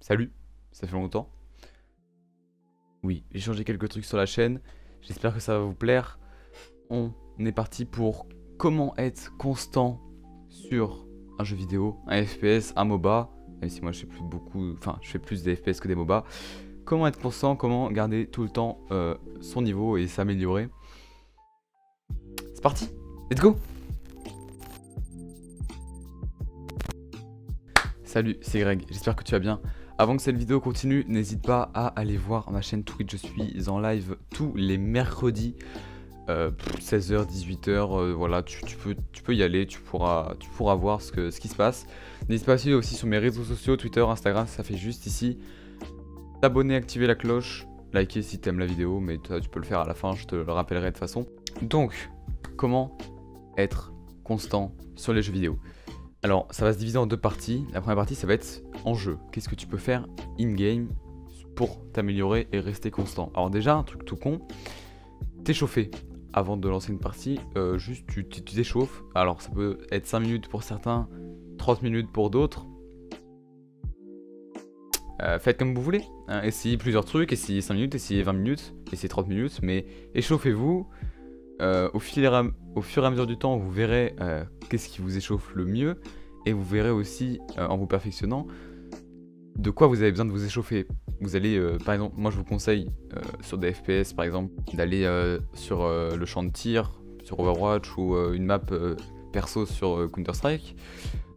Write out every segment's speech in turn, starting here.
Salut, ça fait longtemps. Oui, j'ai changé quelques trucs sur la chaîne. J'espère que ça va vous plaire. On est parti pour comment être constant sur un jeu vidéo, un FPS, un MOBA. Même si moi je fais plus beaucoup, enfin je fais plus des FPS que des MOBA. Comment être constant, comment garder tout le temps son niveau et s'améliorer. C'est parti, let's go. Salut, c'est Greg, j'espère que tu vas bien. Avant que cette vidéo continue, n'hésite pas à aller voir ma chaîne Twitch, je suis en live tous les mercredis, 16h, 18h, voilà, tu peux y aller, tu pourras voir ce qui se passe. N'hésite pas à suivre aussi sur mes réseaux sociaux, Twitter, Instagram, ça fait juste ici. T'abonner, activer la cloche, liker si t'aimes la vidéo, mais toi, tu peux le faire à la fin, je te le rappellerai de toute façon. Donc, comment être constant sur les jeux vidéo? Alors, ça va se diviser en deux parties. La première partie, ça va être en jeu. Qu'est-ce que tu peux faire in-game pour t'améliorer et rester constant? Alors déjà, un truc tout con, t'échauffer. Avant de lancer une partie, juste tu t'échauffes. Alors, ça peut être 5 minutes pour certains, 30 minutes pour d'autres. Faites comme vous voulez. Hein. Essayez plusieurs trucs, essayez 5 minutes, essayez 20 minutes, essayez 30 minutes, mais échauffez-vous. Au fur et à mesure du temps, vous verrez qu'est-ce qui vous échauffe le mieux, et vous verrez aussi, en vous perfectionnant, de quoi vous avez besoin de vous échauffer. Vous allez, par exemple, moi je vous conseille, sur des FPS par exemple, d'aller sur le champ de tir, sur Overwatch, ou une map perso sur Counter-Strike,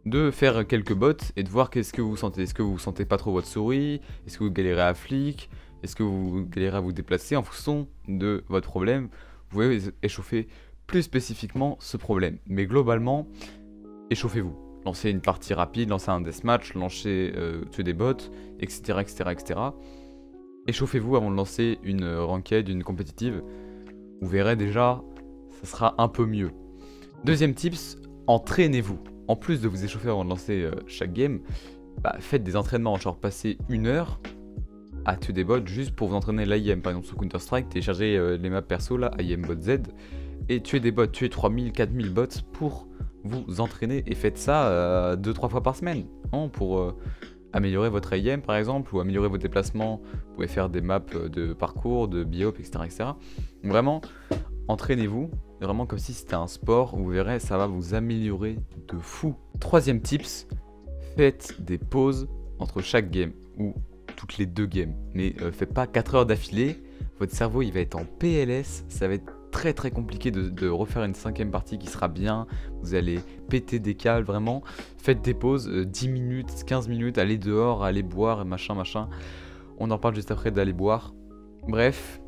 de faire quelques bots, et de voir qu'est-ce que vous sentez. Est-ce que vous sentez pas trop votre souris? Est-ce que vous galérez à flic? Est-ce que vous galérez à vous déplacer? En fonction de votre problème, vous pouvez échauffer plus spécifiquement ce problème. Mais globalement, échauffez-vous. Lancez une partie rapide, lancez un deathmatch, lancez tuer des bots, etc. etc. Échauffez-vous avant de lancer une ranked, une compétitive. Vous verrez déjà, ça sera un peu mieux. Deuxième tips, entraînez-vous. En plus de vous échauffer avant de lancer chaque game, faites des entraînements, genre passez 1 heure à tuer des bots juste pour vous entraîner l'AIM. Par exemple sur Counter-Strike, téléchargez les maps perso là, AIM bot Z, et tuez des bots, tuez 3000, 4000 bots pour vous entraîner, et faites ça 2-3 fois par semaine, hein, pour améliorer votre AIM par exemple, ou améliorer vos déplacements. Vous pouvez faire des maps de parcours, de biop, etc. etc. Vraiment, entraînez-vous, vraiment comme si c'était un sport, vous verrez, ça va vous améliorer de fou. Troisième tips, faites des pauses entre chaque game, ou toutes les 2 games, mais faites pas 4 heures d'affilée, votre cerveau il va être en PLS, ça va être très très compliqué de refaire une 5ème partie qui sera bien, vous allez péter des câbles, vraiment. Faites des pauses, 10 minutes, 15 minutes, allez dehors, allez boire, machin, on en parle juste après d'aller boire. Bref,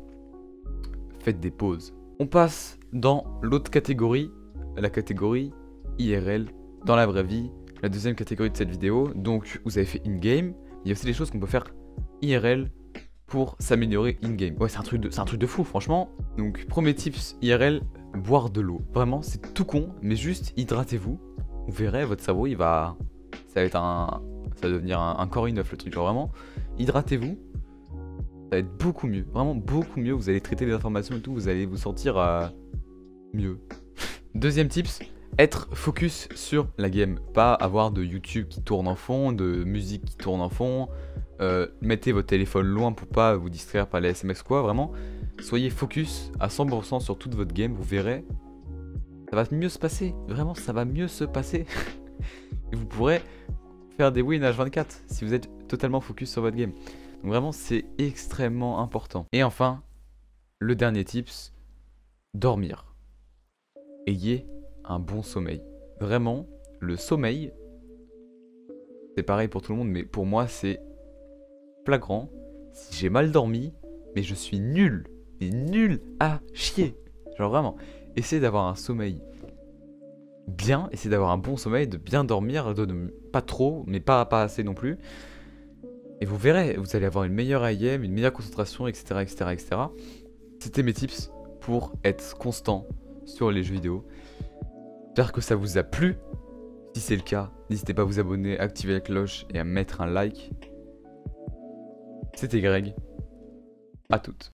faites des pauses. On passe dans l'autre catégorie, la catégorie IRL, dans la vraie vie, la deuxième catégorie de cette vidéo. Donc vous avez fait in-game, il y a aussi des choses qu'on peut faire IRL pour s'améliorer in-game. Ouais, c'est un truc de fou, franchement. Donc, premier tips IRL, boire de l'eau. Vraiment, c'est tout con, mais juste hydratez-vous. Vous verrez, votre cerveau, ça va devenir un corps neuf le truc. Genre vraiment, hydratez-vous. Ça va être beaucoup mieux, vraiment beaucoup mieux. Vous allez traiter les informations et tout, vous allez vous sentir mieux. Deuxième tips, être focus sur la game. Pas avoir de YouTube qui tourne en fond, de musique qui tourne en fond. Mettez votre téléphone loin pour pas vous distraire par les SMS quoi, vraiment. Soyez focus à 100% sur toute votre game, vous verrez, ça va mieux se passer, vraiment ça va mieux se passer. Et vous pourrez faire des wins H24 si vous êtes totalement focus sur votre game. Donc vraiment c'est extrêmement important. Et enfin, le dernier tips, dormir. Ayez un bon sommeil. Vraiment, le sommeil, c'est pareil pour tout le monde, mais pour moi c'est flagrant. Si j'ai mal dormi, mais je suis nul, mais nul à chier. Genre vraiment, essayez d'avoir un sommeil bien, essayez d'avoir un bon sommeil, de bien dormir, pas trop, mais pas assez non plus. Et vous verrez, vous allez avoir une meilleure IM, une meilleure concentration, etc. etc., etc. C'était mes tips pour être constant sur les jeux vidéo. J'espère que ça vous a plu. Si c'est le cas, n'hésitez pas à vous abonner, à activer la cloche et à mettre un like. C'était Greg, à toutes.